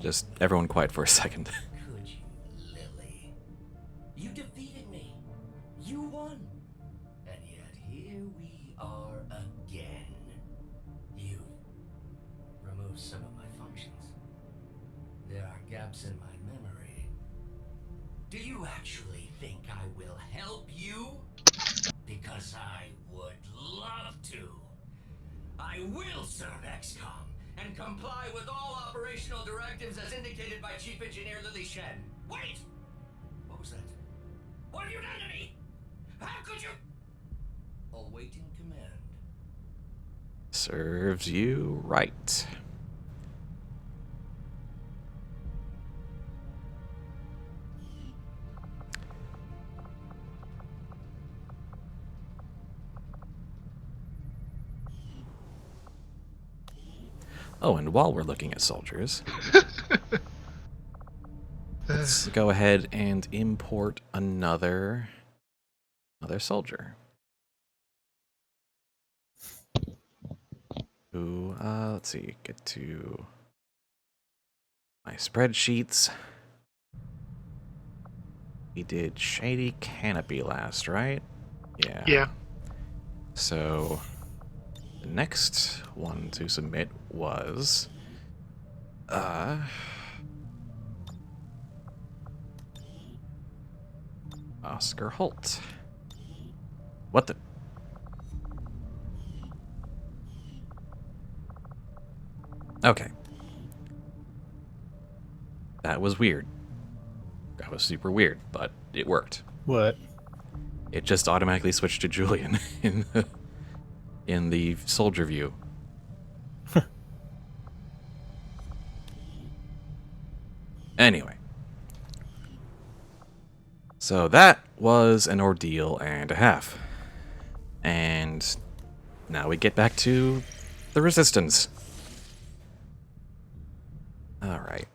Just everyone quiet for a second. Could you, Lily? You defeated me. You won. And yet here we are again. You removed some of my functions. There are gaps in my memory. Do you actually think I will help you? Because I would love to. I will serve XCOM and comply with all operational directives as indicated by Chief Engineer Lily Shen. Wait! What was that? What have you done to me? How could you? Awaiting command. Serves you right. Oh, and while we're looking at soldiers, let's go ahead and import another soldier. Who, let's see, get to my spreadsheets. We did Shady Canopy last, right? Yeah. Yeah. So the next one to submit was Oscar Holt. What the? Okay. That was weird. That was super weird, but it worked. What? It just automatically switched to Julian in the soldier view. Anyway. So that was an ordeal and a half. And now we get back to the Resistance. Alright.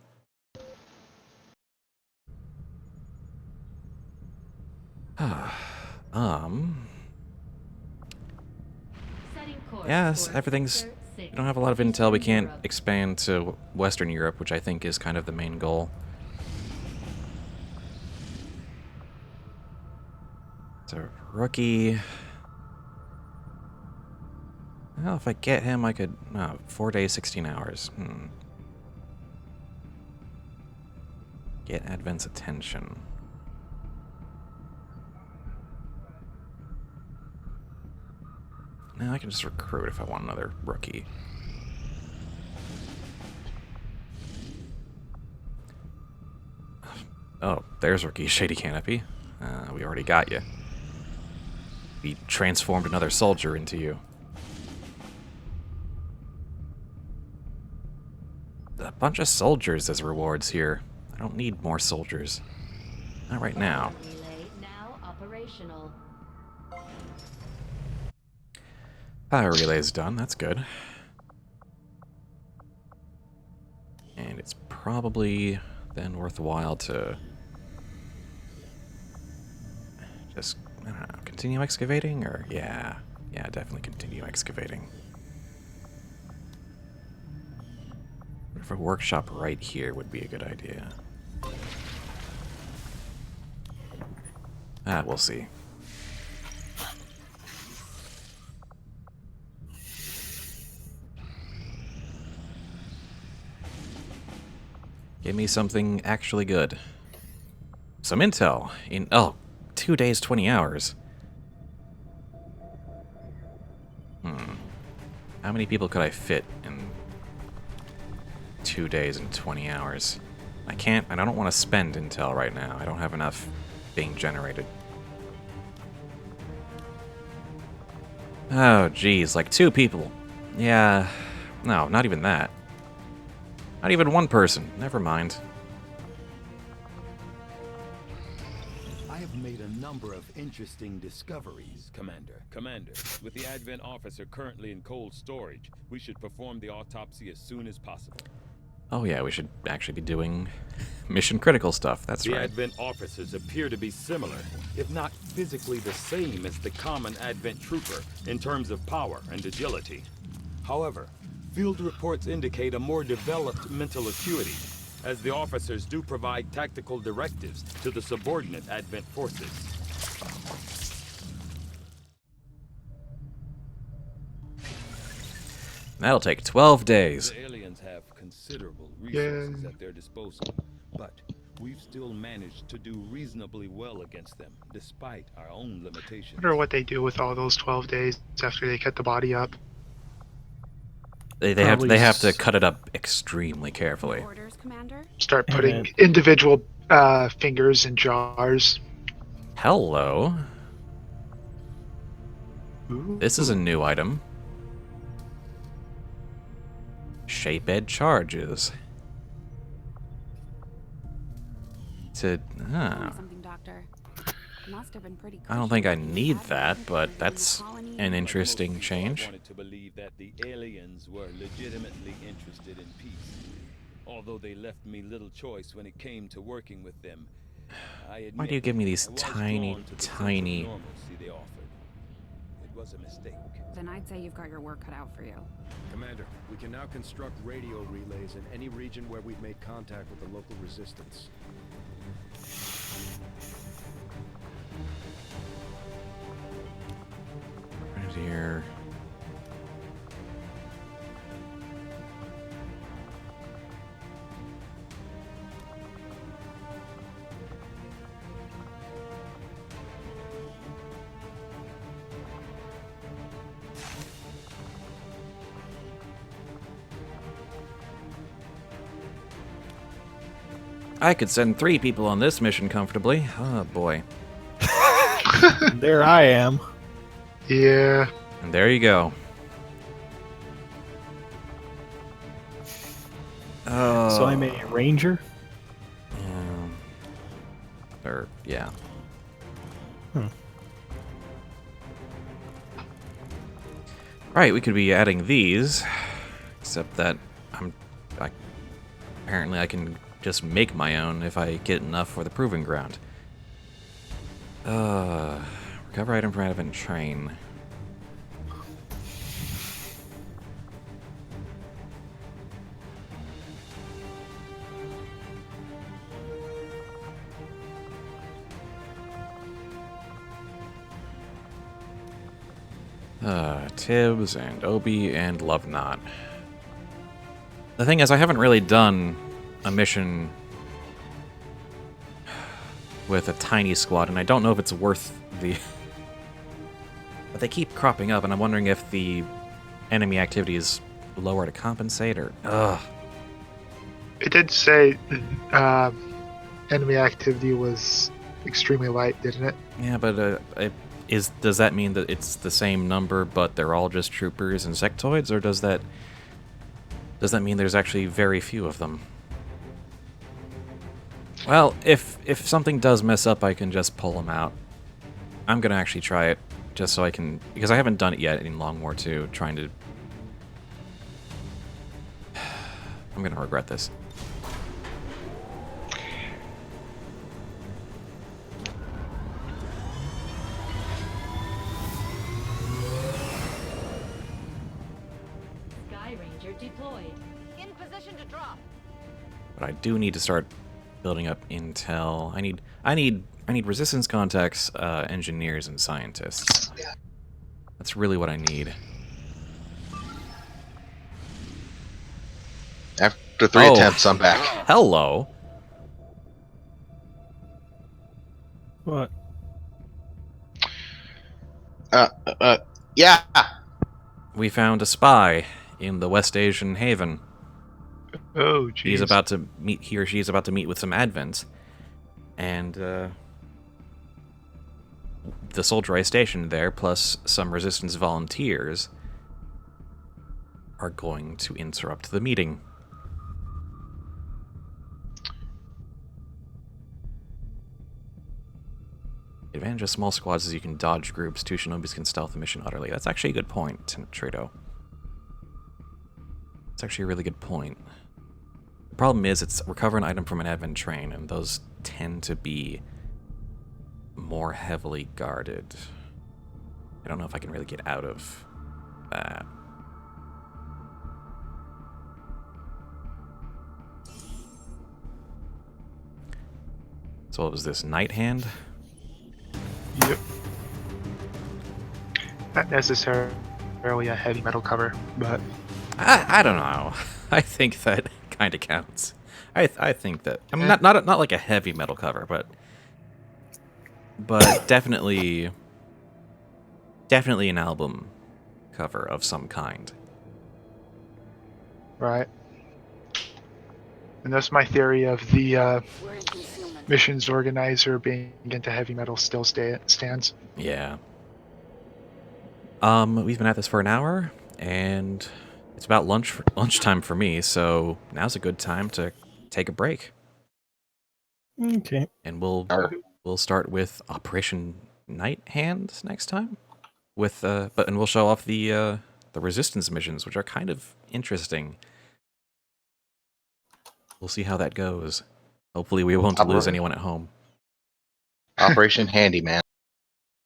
Yes, everything's... We don't have a lot of intel. We can't expand to Western Europe, which I think is kind of the main goal. So, rookie... Well, if I get him, I could... 4 days, 16 hours. Get Advent's attention. Now I can just recruit if I want another rookie. Oh, there's Rookie Shady Canopy. We already got you. We transformed another soldier into you. A bunch of soldiers as rewards here. I don't need more soldiers. Not right now. Relay now operational. Power relay's done, that's good. And it's probably then worthwhile to just, I don't know, continue excavating, or yeah, definitely continue excavating. What if a workshop right here would be a good idea? We'll see. Give me something actually good. Some intel in, 2 days, 20 hours. How many people could I fit in 2 days and 20 hours? I don't want to spend intel right now. I don't have enough being generated. Oh, geez, like 2 people. Yeah, no, not even that. Not even 1 person. Never mind. I have made a number of interesting discoveries, Commander. Commander, with the Advent officer currently in cold storage, we should perform the autopsy as soon as possible. Oh yeah, we should actually be doing mission-critical stuff. That's the right. Advent officers appear to be similar, if not physically the same as the common Advent trooper in terms of power and agility. However, field reports indicate a more developed mental acuity, as the officers do provide tactical directives to the subordinate Advent forces. That'll take 12 days. The aliens have considerable resources at their disposal, but we've still managed to do reasonably well against them, despite our own limitations. I wonder what they do with all those 12 days after they cut the body up. They have to cut it up extremely carefully. Orders, Commander? Start putting individual fingers in jars. Hello. Ooh. This is a new item. Shape-ed charges. Something, Doctor. Must have been pretty I don't think I need that, but that's an interesting change. I wanted to believe that the aliens were legitimately interested in peace. Although they left me little choice when it came to working with them. Why do you give me these tiny, tiny... normalcy they offered. It was a mistake. Then I'd say you've got your work cut out for you. Commander, we can now construct radio relays in any region where we've made contact with the local resistance. Right here. I could send 3 people on this mission comfortably. Oh boy. There I am. Yeah. And there you go. So I'm a ranger? Yeah. Right, we could be adding these, except that apparently I can just make my own if I get enough for the proving ground. Recover item from Advent Train. Tibbs and Obi and Lovenot. The thing is, I haven't really done a mission with a tiny squad, and I don't know if it's worth the... But they keep cropping up, and I'm wondering if the enemy activity is lower to compensate, or... Ugh. It did say enemy activity was extremely light, didn't it? Yeah, but does that mean that it's the same number, but they're all just troopers and sectoids, or does that mean there's actually very few of them? Well, if something does mess up, I can just pull them out. I'm gonna actually try it, just so I can, because I haven't done it yet in Long War 2, trying to... I'm gonna regret this. Sky Ranger deployed. In position to drop. But I do need to start building up intel. I need resistance contacts, engineers, and scientists. That's really what I need. After 3 attempts, I'm back. Hello. What? Yeah. We found a spy in the West Asian haven. Oh, jeez. He or she is about to meet with some advents, and the soldier I stationed there, plus some resistance volunteers, are going to interrupt the meeting. The advantage of small squads is you can dodge groups. 2 shinobis can stealth the mission utterly. That's actually a good point, Trito. It's actually a really good point. The problem is, it's recover an item from an advent train, and those tend to be more heavily guarded. I don't know if I can really get out of that. So what was this, Night Hand? Yep. Not necessarily a heavy metal cover, but... I don't know. I think that kind of counts. I think that, I mean, not like a heavy metal cover, but definitely an album cover of some kind. Right. And that's my theory of the missions organizer being into heavy metal still stands. Yeah. We've been at this for an hour, and it's about lunchtime for me, so now's a good time to take a break. Okay. And we'll start with Operation Night Hand next time. And we'll show off the resistance missions, which are kind of interesting. We'll see how that goes. Hopefully we won't lose anyone at home. Operation Handyman.